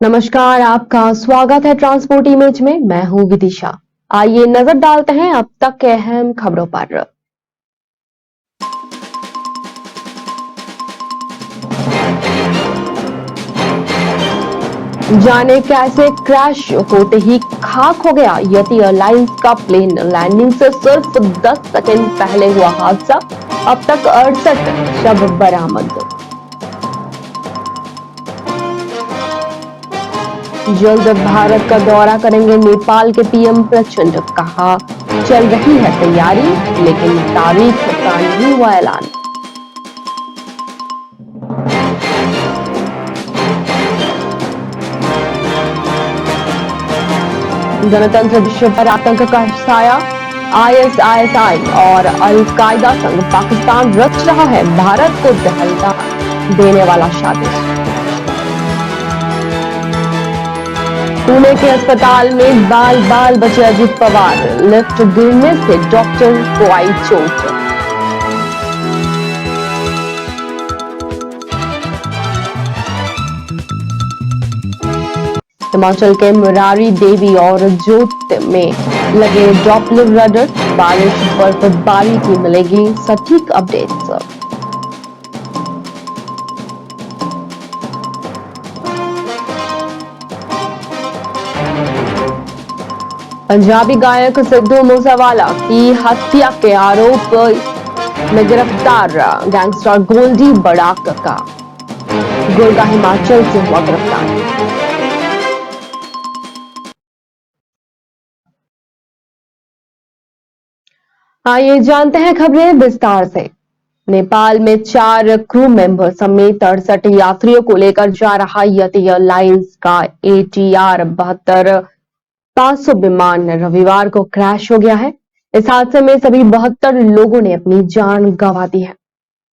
नमस्कार, आपका स्वागत है ट्रांसपोर्ट इमेज में। मैं हूं विदिशा। आइए नजर डालते हैं अब तक के अहम खबरों पर। जाने कैसे क्रैश होते ही खाक हो गया यति एयरलाइंस का प्लेन। लैंडिंग से सिर्फ 10 सेकंड पहले हुआ हादसा, अब तक 68 शव बरामद। जल्द भारत का दौरा करेंगे नेपाल के पीएम प्रचंड। कहा चल रही है तैयारी, लेकिन तारीख का नहीं हुआ ऐलान। गणतंत्र दिवस पर आतंक का साया। आईएसआईएसआई और अल-कायदा संग पाकिस्तान रच रहा है भारत को दहलता देने वाला साजिश। पुणे के अस्पताल में बाल बाल बचे अजित पवार। लिफ्ट गिरने से डॉक्टर को आई चोट। हिमाचल के मुरारी देवी और जोत में लगे डॉपलर रडार। बारिश बर्फबारी की मिलेगी सटीक अपडेट्स। पंजाबी गायक सिद्धू मूसेवाला की हत्या के आरोप में गिरफ्तार गैंगस्टर गोल्डी बड़ाक का गुरगा हिमाचल से हुआ गिरफ्तार। आइए जानते हैं खबरें विस्तार से। नेपाल में 4 क्रू मेंबर समेत 68 यात्रियों को लेकर जा रहा यति एयरलाइंस का ATR 72-500 विमान रविवार को क्रैश हो गया है। इस हादसे में सभी 72 लोगों ने अपनी जान गंवा दी है।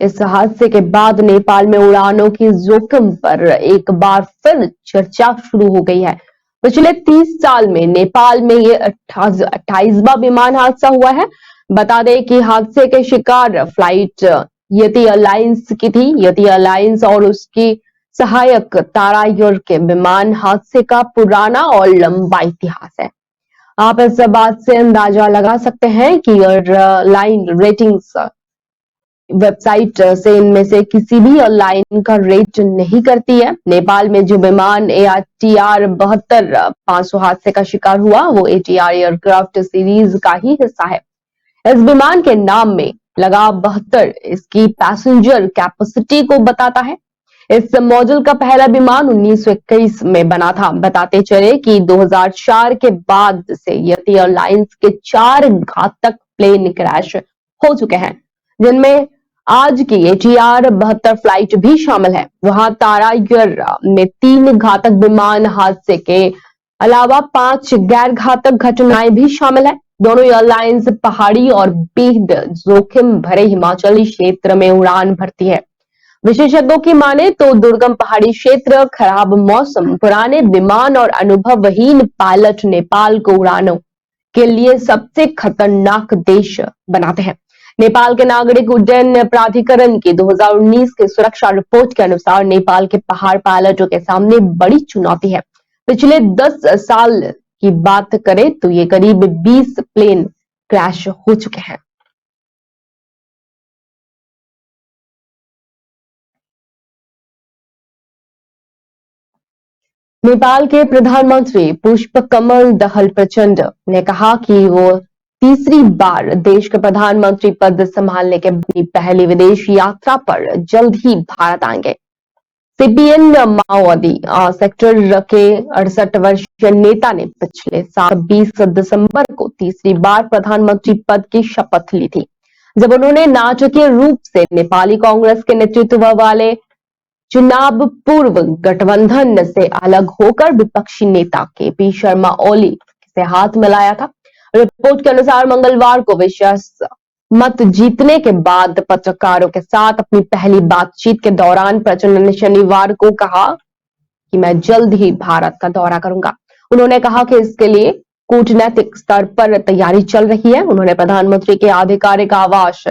इस हादसे के बाद नेपाल में उड़ानों की जोखिम पर एक बार फिर चर्चा शुरू हो गई है। पिछले 30 साल में नेपाल में ये 28वां विमान हादसा हुआ है। बता दें कि हादसे के शिकार फ्लाइट यति एयरलाइंस की थी। यति एयरलाइंस और उसकी सहायक तारा एयर के विमान हादसे का पुराना और लंबा इतिहास है। आप इस बात से अंदाजा लगा सकते हैं कि एयरलाइन रेटिंग्स वेबसाइट से इनमें से किसी भी एयरलाइन का रेट नहीं करती है। नेपाल में जो विमान ATR 72-500 हादसे का शिकार हुआ वो ATR एयरक्राफ्ट सीरीज का ही हिस्सा है। इस विमान के नाम में लगा 72 इसकी पैसेंजर कैपेसिटी को बताता है। इस मॉडल का पहला विमान 1921 में बना था। बताते चले कि 2004 के बाद से यति एयरलाइंस के 4 घातक प्लेन क्रैश हो चुके हैं, जिनमें आज की ATR 72 फ्लाइट भी शामिल है। वहां तारा एयर में 3 घातक विमान हादसे के अलावा 5 गैर घातक घटनाएं भी शामिल है। दोनों एयरलाइंस पहाड़ी और बेहद जोखिम भरे हिमाचली क्षेत्र में उड़ान भरती है। विशेषज्ञों की माने तो दुर्गम पहाड़ी क्षेत्र, खराब मौसम, पुराने विमान और अनुभवहीन पायलट नेपाल को उड़ानों के लिए सबसे खतरनाक देश बनाते हैं। नेपाल के नागरिक उड्डयन प्राधिकरण की 2019 की सुरक्षा रिपोर्ट के अनुसार नेपाल के पहाड़ पायलटों के सामने बड़ी चुनौती है। पिछले 10 साल की बात करें तो ये करीब 20 प्लेन क्रैश हो चुके हैं। नेपाल के प्रधानमंत्री पुष्प कमल दहल प्रचंड ने कहा कि वो तीसरी बार देश के प्रधानमंत्री पद संभालने के अपनी पहली विदेश यात्रा पर जल्द ही भारत आएंगे। CPN माओवादी सेक्टर के 68 वर्षीय नेता ने पिछले साल 20 दिसंबर को तीसरी बार प्रधानमंत्री पद की शपथ ली थी, जब उन्होंने नाटकीय रूप से नेपाली कांग्रेस के नेतृत्व वाले चुनाव पूर्व गठबंधन से अलग होकर विपक्षी नेता KP शर्मा ओली से हाथ मिलाया था। रिपोर्ट के अनुसार मंगलवार को विश्वास मत जीतने के बाद पत्रकारों के साथ अपनी पहली बातचीत के दौरान प्रचंड ने शनिवार को कहा कि मैं जल्द ही भारत का दौरा करूंगा। उन्होंने कहा कि इसके लिए कूटनैतिक स्तर पर तैयारी चल रही है। उन्होंने प्रधानमंत्री के आधिकारिक आवास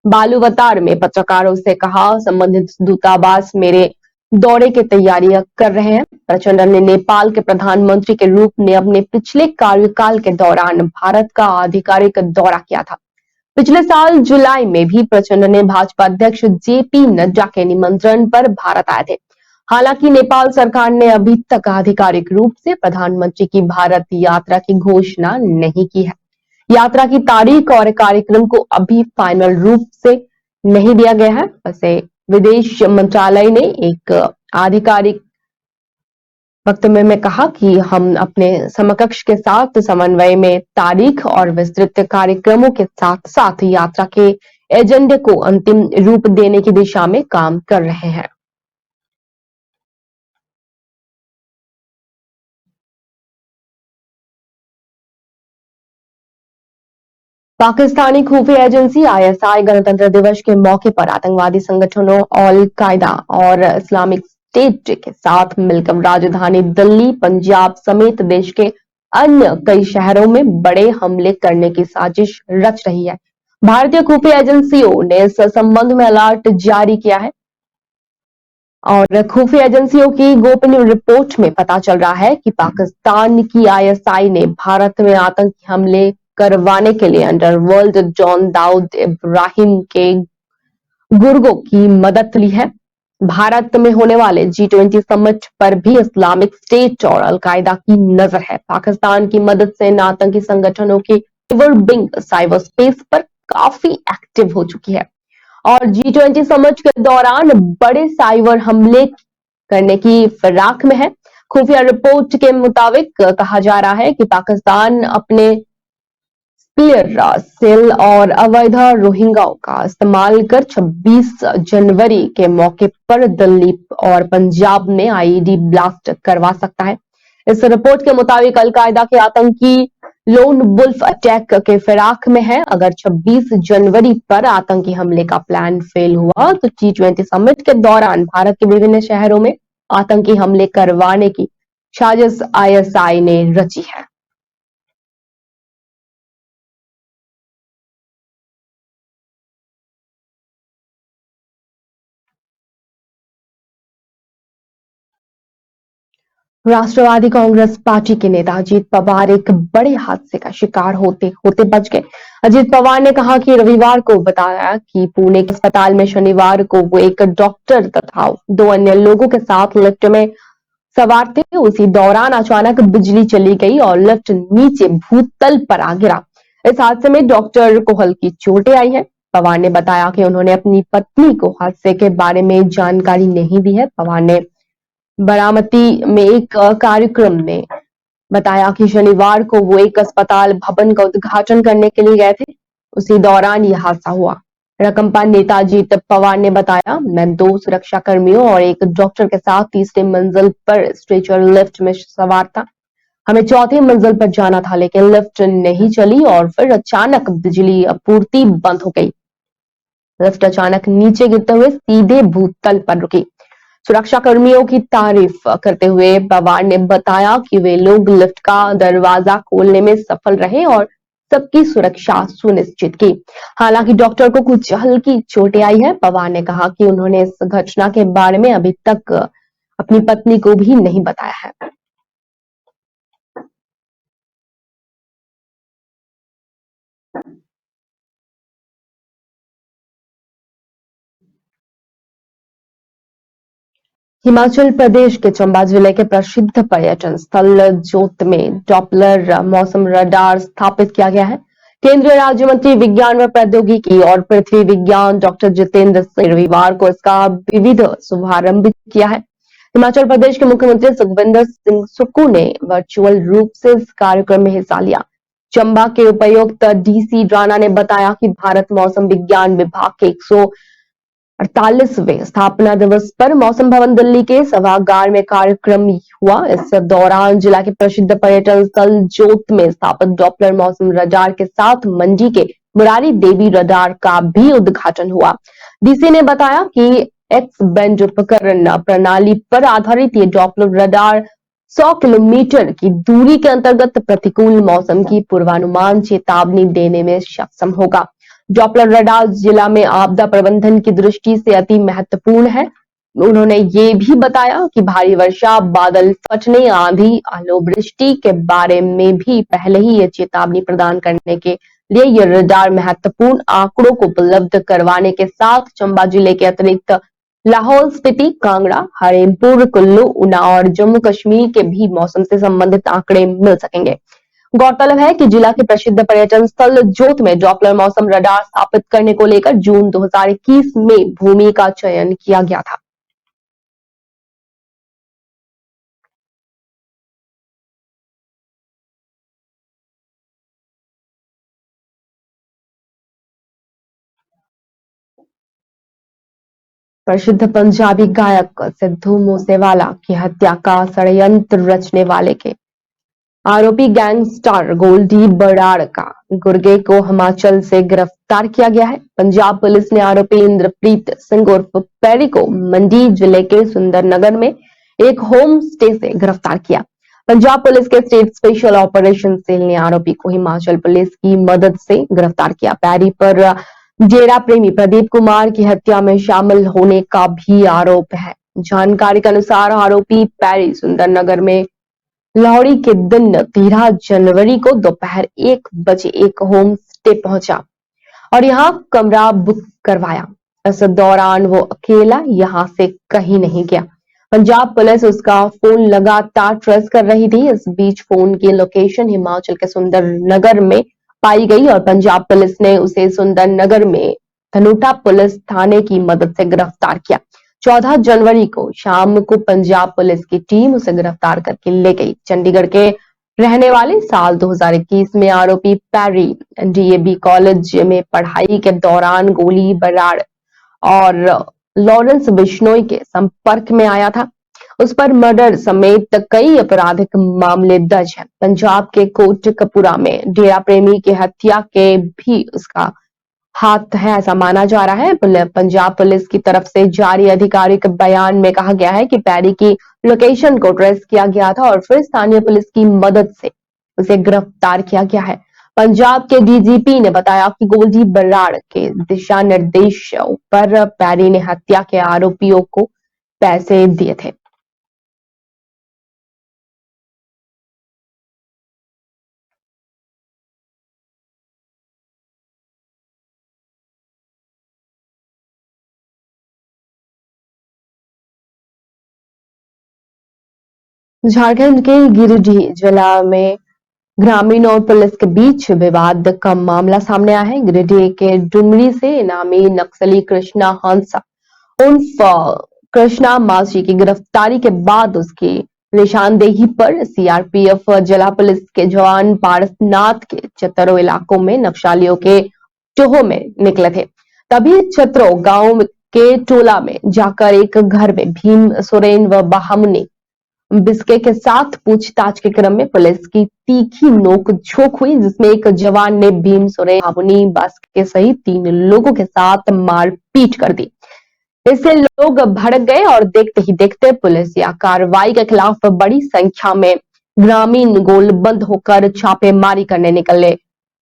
बालूवातार में पत्रकारों से कहा, संबंधित दूतावास मेरे दौरे की तैयारियां कर रहे हैं। प्रचंड ने नेपाल के प्रधानमंत्री के रूप में अपने पिछले कार्यकाल के दौरान भारत का आधिकारिक दौरा किया था। पिछले साल जुलाई में भी प्रचंड ने भाजपा अध्यक्ष जेपी नड्डा के निमंत्रण पर भारत आए थे। हालांकि नेपाल सरकार ने अभी तक आधिकारिक रूप से प्रधानमंत्री की भारत यात्रा की घोषणा नहीं की है। यात्रा की तारीख और कार्यक्रम को अभी फाइनल रूप से नहीं दिया गया है। वैसे विदेश मंत्रालय ने एक आधिकारिक वक्तव्य में कहा कि हम अपने समकक्ष के साथ समन्वय में तारीख और विस्तृत कार्यक्रमों के साथ साथ यात्रा के एजेंडे को अंतिम रूप देने की दिशा में काम कर रहे हैं। पाकिस्तानी खुफिया एजेंसी आईएसआई गणतंत्र दिवस के मौके पर आतंकवादी संगठनों अल कायदा और इस्लामिक स्टेट के साथ मिलकर राजधानी दिल्ली, पंजाब समेत देश के अन्य कई शहरों में बड़े हमले करने की साजिश रच रही है। भारतीय खुफिया एजेंसियों ने इस संबंध में अलर्ट जारी किया है और खुफिया एजेंसियों की गोपनीय रिपोर्ट में पता चल रहा है कि पाकिस्तान की आईएसआई ने भारत में आतंकी हमले करवाने के लिए अंडरवर्ल्ड डॉन दाऊद इब्राहिम के गुर्गों की मदद ली है। भारत में होने वाले G20 समिट पर भी इस्लामिक स्टेट और अलकायदा की नजर है। पाकिस्तान की मदद से इन आतंकी संगठनों की साइबर स्पेस पर काफी एक्टिव हो चुकी है और G20 समिट के दौरान बड़े साइबर हमले करने की फिराक में है। खुफिया रिपोर्ट के मुताबिक कहा जा रहा है कि पाकिस्तान अपने सेल और अवैध रोहिंग्याओं का इस्तेमाल कर 26 जनवरी के मौके पर दिल्ली और पंजाब में आईईडी ब्लास्ट करवा सकता है। इस रिपोर्ट के मुताबिक अलकायदा के आतंकी लोन वुल्फ अटैक के फिराक में है। अगर 26 जनवरी पर आतंकी हमले का प्लान फेल हुआ तो G20 समिट के दौरान भारत के विभिन्न शहरों में आतंकी हमले करवाने की साजिश आईएसआई ने रची है। राष्ट्रवादी कांग्रेस पार्टी के नेता अजीत पवार एक बड़े हादसे का शिकार होते होते बच गए। अजीत पवार ने कहा कि रविवार को बताया कि पुणे के अस्पताल में शनिवार को वो एक डॉक्टर तथा 2 अन्य लोगों के साथ लिफ्ट में सवार थे। उसी दौरान अचानक बिजली चली गई और लिफ्ट नीचे भूतल पर आ गिरा। इस हादसे में डॉक्टर को हल्की चोटें आई है। पवार ने बताया कि उन्होंने अपनी पत्नी को हादसे के बारे में जानकारी नहीं दी है। पवार ने बारामती में एक कार्यक्रम में बताया कि शनिवार को वो एक अस्पताल भवन का उद्घाटन करने के लिए गए थे। उसी दौरान यह हादसा हुआ। रकमपा नेता अजीत पवार ने बताया, मैं 2 सुरक्षा कर्मियों और एक डॉक्टर के साथ तीसरी मंजिल पर स्ट्रेचर लिफ्ट में सवार था। हमें चौथी मंजिल पर जाना था लेकिन लिफ्ट नहीं चली और फिर अचानक बिजली आपूर्ति बंद हो गई। लिफ्ट अचानक नीचे गिरते हुए सीधे भूतल पर रुकी। सुरक्षा कर्मियों की तारीफ करते हुए पवार ने बताया कि वे लोग लिफ्ट का दरवाजा खोलने में सफल रहे और सबकी सुरक्षा सुनिश्चित की। हालांकि डॉक्टर को कुछ हल्की चोटें आई है। पवार ने कहा कि उन्होंने इस घटना के बारे में अभी तक अपनी पत्नी को भी नहीं बताया है। हिमाचल प्रदेश के चंबा जिले के प्रसिद्ध पर्यटन स्थल जोत में डॉपलर मौसम रडार स्थापित किया गया है। केंद्रीय राज्य मंत्री विज्ञान व प्रौद्योगिकी और पृथ्वी विज्ञान डॉक्टर जितेंद्र सिंह रविवार को इसका विविध शुभारंभ किया है। हिमाचल प्रदेश के मुख्यमंत्री सुखविंदर सिंह सुक्खू ने वर्चुअल रूप से इस कार्यक्रम में हिस्सा लिया। चंबा के उपायुक्त डीसी राणा ने बताया कि भारत मौसम विज्ञान विभाग के 148वें स्थापना दिवस पर मौसम भवन दिल्ली के सभागार में कार्यक्रम हुआ। इस दौरान जिला के प्रसिद्ध पर्यटन स्थल जोत में स्थापित डॉपलर मौसम रडार के साथ मंडी के मुरारी देवी रडार का भी उद्घाटन हुआ। डीसी ने बताया कि एक्स बैंड उपकरण प्रणाली पर आधारित ये डॉपलर रडार 100 किलोमीटर की दूरी के अंतर्गत प्रतिकूल मौसम की पूर्वानुमान चेतावनी देने में सक्षम होगा। डॉपलर रडार जिला में आपदा प्रबंधन की दृष्टि से अति महत्वपूर्ण है। उन्होंने ये भी बताया कि भारी वर्षा, बादल फटने, आंधी, ओलावृष्टि के बारे में भी पहले ही ये चेतावनी प्रदान करने के लिए ये रडार महत्वपूर्ण आंकड़ों को उपलब्ध करवाने के साथ चंबा जिले के अतिरिक्त लाहौल स्पीति, कांगड़ा, हरिमपुर, कुल्लू, उन्नाव और जम्मू कश्मीर के भी मौसम से संबंधित आंकड़े मिल सकेंगे। गौरतलब है कि जिला के प्रसिद्ध पर्यटन स्थल जोत में डॉप्लर मौसम रडार स्थापित करने को लेकर जून 2021 में भूमि का चयन किया गया था। प्रसिद्ध पंजाबी गायक सिद्धू मूसेवाला की हत्या का षड्यंत्र रचने वाले के आरोपी गैंगस्टर गोल्डी बराड़ का गुर्गे को हिमाचल से गिरफ्तार किया गया है। पंजाब पुलिस ने आरोपी इंद्रप्रीत सिंह उर्फ पैरी को मंडी जिले के सुंदरनगर में एक होम स्टे से गिरफ्तार किया। पंजाब पुलिस के स्टेट स्पेशल ऑपरेशन सेल ने आरोपी को हिमाचल पुलिस की मदद से गिरफ्तार किया। पैरी पर डेरा प्रेमी प्रदीप कुमार की हत्या में शामिल होने का भी आरोप है। जानकारी के अनुसार आरोपी पैरी सुंदरनगर में लोहड़ी के दिन 13 जनवरी को दोपहर 1 बजे एक होम स्टे पहुंचा और यहां कमरा बुक करवाया। इस दौरान वो अकेला यहां से कहीं नहीं गया। पंजाब पुलिस उसका फोन लगातार ट्रेस कर रही थी। इस बीच फोन की लोकेशन हिमाचल के सुंदरनगर में पाई गई और पंजाब पुलिस ने उसे सुंदरनगर में धनूटा पुलिस थाने की मदद से गिरफ्तार किया। 14 जनवरी को शाम को पंजाब पुलिस की टीम उसे गिरफ्तार करके ले गई। चंडीगढ़ के रहने वाले साल 2021 में आरोपी पैरी डीएवी कॉलेज में पढ़ाई के दौरान गोली बराड़ और लॉरेंस बिश्नोई के संपर्क में आया था। उस पर मर्डर समेत कई आपराधिक मामले दर्ज हैं। पंजाब के कोटकपुरा में डेरा प्रेमी की हत्या के भी उसका हाथ है, ऐसा माना जा रहा है। पंजाब पुलिस की तरफ से जारी आधिकारिक बयान में कहा गया है कि पैरी की लोकेशन को ट्रेस किया गया था और फिर स्थानीय पुलिस की मदद से उसे गिरफ्तार किया गया है। पंजाब के डीजीपी ने बताया कि गोल्डी बराड़ के दिशा निर्देश पर पैरी ने हत्या के आरोपियों को पैसे दिए थे। झारखंड के गिरिडीह जिला में ग्रामीण और पुलिस के बीच विवाद का मामला सामने आया है। गिरिडीह के डुमरी से इनामी नक्सली कृष्णा हंसा उर्फ कृष्णा मासी की गिरफ्तारी के बाद उसकी निशानदेही पर सीआरपीएफ जिला पुलिस के जवान पारसनाथ के चतरो इलाकों में नक्सलियों के टोह में निकले थे। तभी चतरो गांव के टोला में जाकर एक घर में भीम सोरेन व बाहमुनी बिस्के के साथ पूछताछ के क्रम में पुलिस की तीखी नोक-झोंक हुई, जिसमें एक जवान ने भीम सोरेन, बाबुनी बास्के सहित 3 लोगों के साथ मारपीट कर दी। इससे लोग भड़क गए और देखते ही देखते पुलिस या कार्रवाई के खिलाफ बड़ी संख्या में ग्रामीण गोलबंद होकर छापेमारी करने निकले।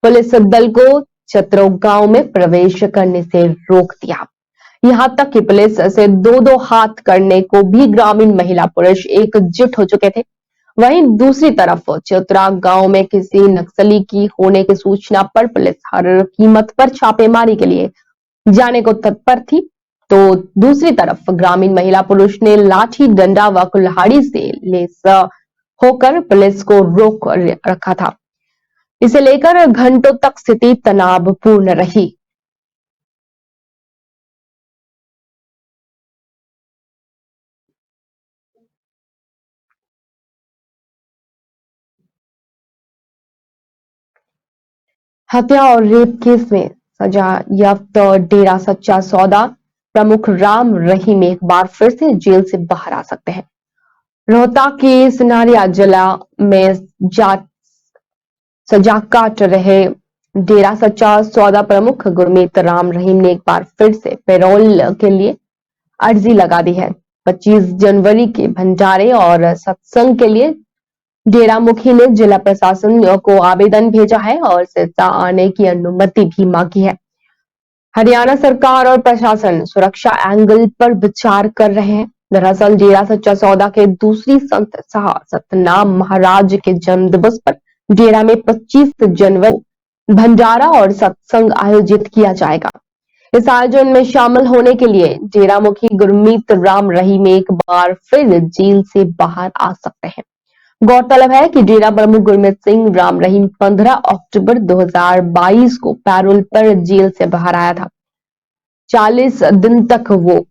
पुलिस दल को चतरो गांव में प्रवेश करने से रोक दिया। यहां तक कि पुलिस से दो हाथ करने को भी ग्रामीण महिला पुरुष एकजुट हो चुके थे। वहीं दूसरी तरफ चौतरा गांव में किसी नक्सली की होने की सूचना पर पुलिस हर कीमत पर छापेमारी के लिए जाने को तत्पर थी, तो दूसरी तरफ ग्रामीण महिला पुरुष ने लाठी डंडा व कुल्हाड़ी से लेस होकर पुलिस को रोक रखा था। इसे लेकर घंटों तक स्थिति तनावपूर्ण रही। हत्या और रेप केस में सजा याफ्त डेरा सच्चा सौदा प्रमुख राम रहीम एक बार फिर से जेल से बाहर आ सकते हैं। रोहतक के सिनारिया जिला में सजा काट रहे डेरा सच्चा सौदा प्रमुख गुरमीत राम रहीम ने एक बार फिर से पैरोल के लिए अर्जी लगा दी है। 25 जनवरी के भंडारे और सत्संग के लिए डेरा मुखी ने जिला प्रशासन को आवेदन भेजा है और सिरसा आने की अनुमति भी मांगी है। हरियाणा सरकार और प्रशासन सुरक्षा एंगल पर विचार कर रहे हैं। दरअसल डेरा सच्चा सौदा के दूसरी संत शाह सतनाम महाराज के जन्म दिवस पर डेरा में 25 जनवरी को भंडारा और सत्संग आयोजित किया जाएगा। इस आयोजन में शामिल होने के लिए डेरा मुखी गुरमीत राम रहीम एक बार फिर जेल से बाहर आ सकते हैं। गौरतलब है कि डेरा प्रमुख गुरमीत सिंह राम रहीम 15 अक्टूबर 2022 को पैरोल पर जेल से बाहर आया था। 40 दिन तक वो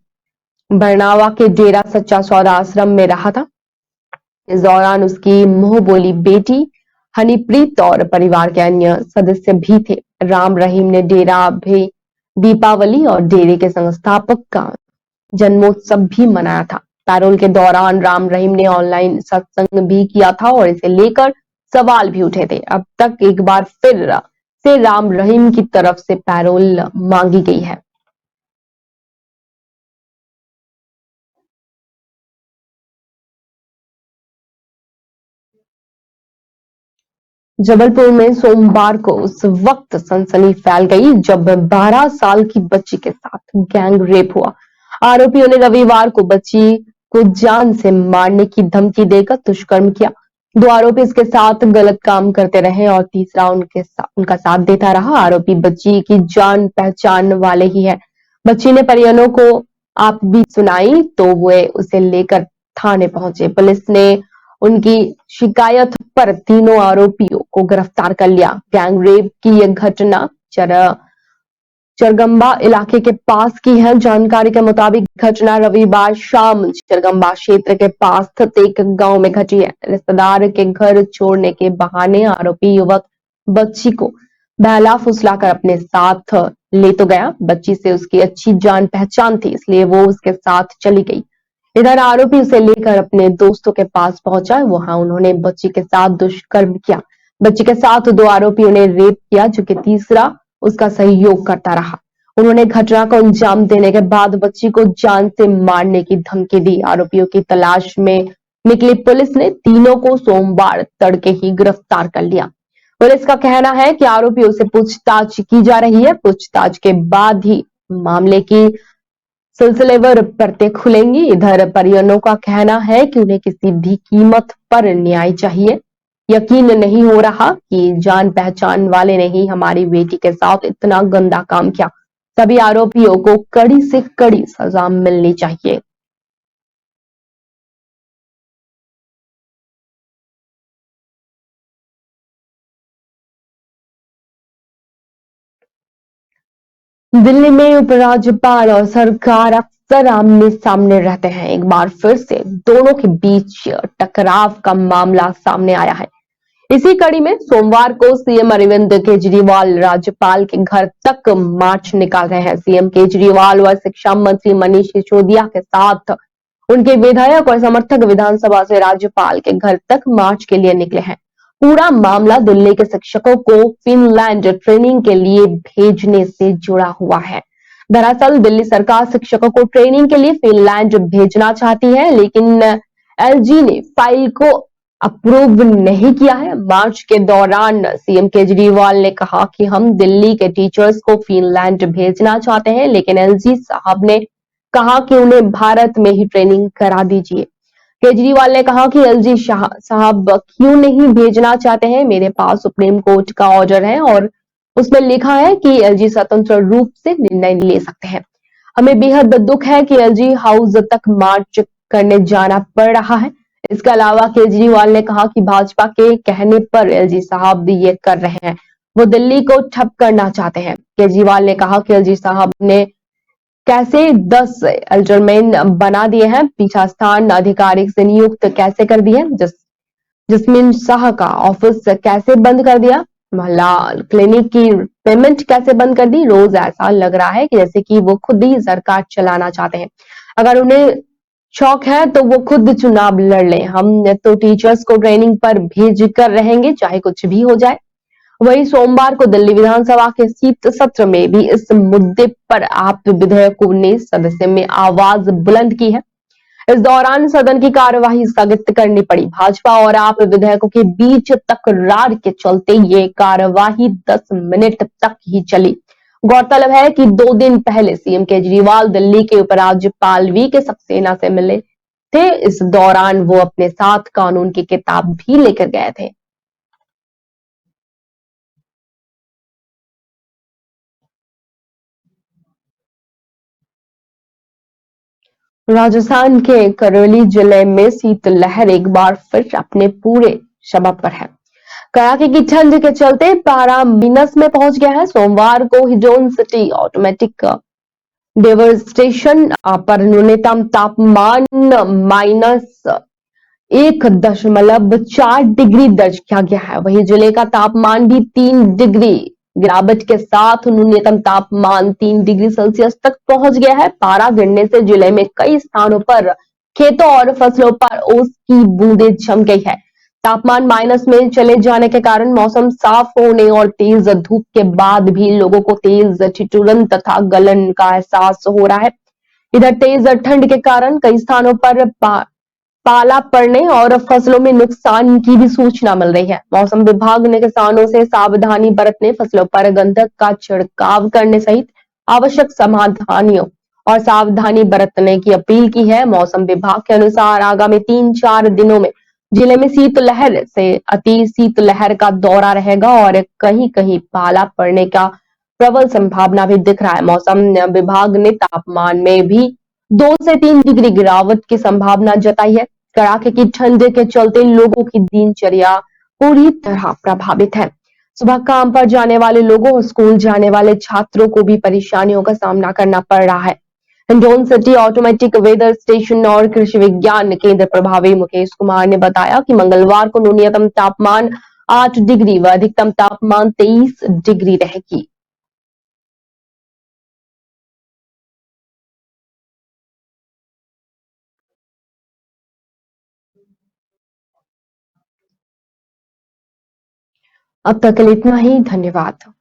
बरनावा के डेरा सच्चा सौदा आश्रम में रहा था। इस दौरान उसकी मुंह बोली बेटी हनीप्रीत और परिवार के अन्य सदस्य भी थे। राम रहीम ने डेरा भी दीपावली और डेरे के संस्थापक का जन्मोत्सव भी मनाया था। पैरोल के दौरान राम रहीम ने ऑनलाइन सत्संग भी किया था और इसे लेकर सवाल भी उठे थे। अब तक एक बार फिर से राम रहीम की तरफ से पैरोल मांगी गई है। जबलपुर में सोमवार को उस वक्त सनसनी फैल गई जब 12 साल की बच्ची के साथ गैंग रेप हुआ। आरोपियों ने रविवार को बच्ची को जान से मारने की धमकी देकर दुष्कर्म किया। 2 आरोपी इसके साथ गलत काम करते रहे और तीसरा उनका साथ देता रहा। आरोपी बच्ची की जान पहचान वाले ही है। बच्ची ने परिजनों को आप भी सुनाई तो वे उसे लेकर थाने पहुंचे। पुलिस ने उनकी शिकायत पर तीनों आरोपियों को गिरफ्तार कर लिया। गैंग रेप की यह घटना चरगंबा इलाके के पास की है। जानकारी के मुताबिक घटना रविवार शाम चरगंबा क्षेत्र के पास स्थित एक गांव में घटी है। रिश्तेदार के घर छोड़ने के बहाने आरोपी युवक बच्ची को बहला फुसलाकर अपने साथ ले तो गया। बच्ची से उसकी अच्छी जान पहचान थी, इसलिए वो उसके साथ चली गई। इधर आरोपी उसे लेकर अपने दोस्तों के पास पहुंचा। वहां उन्होंने बच्ची के साथ दुष्कर्म किया। बच्ची के साथ 2 आरोपियों ने रेप किया, जबकि तीसरा उसका सहयोग करता रहा। उन्होंने घटना को अंजाम देने के बाद बच्ची को जान से मारने की धमकी दी। आरोपियों की तलाश में निकली पुलिस ने तीनों को सोमवार तड़के ही गिरफ्तार कर लिया। पुलिस का कहना है कि आरोपियों से पूछताछ की जा रही है। पूछताछ के बाद ही मामले की सिलसिलेवार परतें खुलेंगी। इधर परिजनों का कहना है कि उन्हें किसी भी कीमत पर न्याय चाहिए। यकीन नहीं हो रहा कि जान पहचान वाले ने ही हमारी बेटी के साथ इतना गंदा काम किया। सभी आरोपियों को कड़ी से कड़ी सजा मिलनी चाहिए। दिल्ली में उपराज्यपाल और सरकार अक्सर आमने सामने रहते हैं। एक बार फिर से दोनों के बीच टकराव का मामला सामने आया है। इसी कड़ी में सोमवार को सीएम अरविंद केजरीवाल राज्यपाल के घर तक मार्च निकाल रहे हैं। सीएम केजरीवाल व शिक्षा मंत्री मनीष सिसोदिया के साथ उनके विधायक और समर्थक विधानसभा से राज्यपाल के घर तक मार्च के लिए निकले हैं। पूरा मामला दिल्ली के शिक्षकों को फिनलैंड ट्रेनिंग के लिए भेजने से जुड़ा हुआ है। दरअसल दिल्ली सरकार शिक्षकों को ट्रेनिंग के लिए फिनलैंड भेजना चाहती है, लेकिन एलजी ने फाइल को अप्रूव नहीं किया है। मार्च के दौरान सीएम केजरीवाल ने कहा कि हम दिल्ली के टीचर्स को फिनलैंड भेजना चाहते हैं, लेकिन एलजी साहब ने कहा कि उन्हें भारत में ही ट्रेनिंग करा दीजिए। केजरीवाल ने कहा कि एलजी साहब क्यों नहीं भेजना चाहते हैं? मेरे पास सुप्रीम कोर्ट का ऑर्डर है और उसमें लिखा है कि एलजी स्वतंत्र रूप से निर्णय ले सकते हैं। हमें बेहद दुख है कि एलजी हाउस तक मार्च करने जाना पड़ रहा है। इसके अलावा केजरीवाल ने कहा कि भाजपा के कहने पर एलजी साहब ये कर रहे हैं। वो दिल्ली को ठप करना चाहते हैं। केजरीवाल ने कहा कि एलजी साहब ने कैसे 10 अल्टरमैन बना दिए हैं, पीछास्थान अधिकारी से नियुक्त कैसे कर दिए, जस्मिन शाह का ऑफिस कैसे बंद कर दिया, मोहल्ला क्लिनिक की पेमेंट कैसे बंद कर दी। रोज ऐसा लग रहा है कि जैसे कि वो खुद ही सरकार चलाना चाहते हैं। अगर उन्हें शौक है तो वो खुद चुनाव लड़ लें। हम तो टीचर्स को ट्रेनिंग पर भेज कर रहेंगे, चाहे कुछ भी हो जाए। वहीं सोमवार को दिल्ली विधानसभा के शीत सत्र में भी इस मुद्दे पर आप विधायकों ने सदस्य में आवाज बुलंद की है। इस दौरान सदन की कार्यवाही स्थगित करनी पड़ी। भाजपा और आप विधायकों के बीच तकरार के चलते ये कार्यवाही 10 मिनट तक ही चली। गौरतलब है कि 2 दिन पहले सीएम केजरीवाल दिल्ली के उपराज्यपाल वी के सक्सेना से मिले थे। इस दौरान वो अपने साथ कानून की किताब भी लेकर गए थे। राजस्थान के करौली जिले में शीतलहर एक बार फिर अपने पूरे शबाब पर है। कड़ाके की ठंड के चलते पारा माइनस में पहुंच गया है। सोमवार को हिजोन सिटी ऑटोमेटिक डेवस्टेशन पर न्यूनतम तापमान -1.4 डिग्री दर्ज किया गया है। वहीं जिले का तापमान भी 3 डिग्री गिरावट के साथ न्यूनतम तापमान 3 डिग्री सेल्सियस तक पहुंच गया है। पारा गिरने से जिले में कई स्थानों पर खेतों और फसलों पर ओस की बूंदें जम गई है। तापमान माइनस में चले जाने के कारण मौसम साफ होने और तेज धूप के बाद भी लोगों को तेज ठिठुरन तथा गलन का एहसास हो रहा है। इधर तेज ठंड के कारण कई स्थानों पर पाला पड़ने और फसलों में नुकसान की भी सूचना मिल रही है। मौसम विभाग ने किसानों से सावधानी बरतने, फसलों पर गंधक का छिड़काव करने सहित आवश्यक सावधानियों और सावधानी बरतने की अपील की है। मौसम विभाग के अनुसार आगामी 3-4 दिनों में जिले में शीतलहर से अति शीतलहर का दौरा रहेगा और कहीं कहीं पाला पड़ने का प्रबल संभावना भी दिख रहा है। मौसम विभाग ने तापमान में भी 2 से 3 डिग्री गिरावट की संभावना जताई है। कड़ाके की ठंड के चलते लोगों की दिनचर्या पूरी तरह प्रभावित है। सुबह काम पर जाने वाले लोगों और स्कूल जाने वाले छात्रों को भी परेशानियों का सामना करना पड़ रहा है। Hindaun city automatic weather station और कृषि विज्ञान केंद्र प्रभारी मुकेश कुमार ने बताया कि मंगलवार को न्यूनतम तापमान 8 डिग्री व अधिकतम तापमान 23 डिग्री रहेगी। अब तक के लिए इतना ही। धन्यवाद।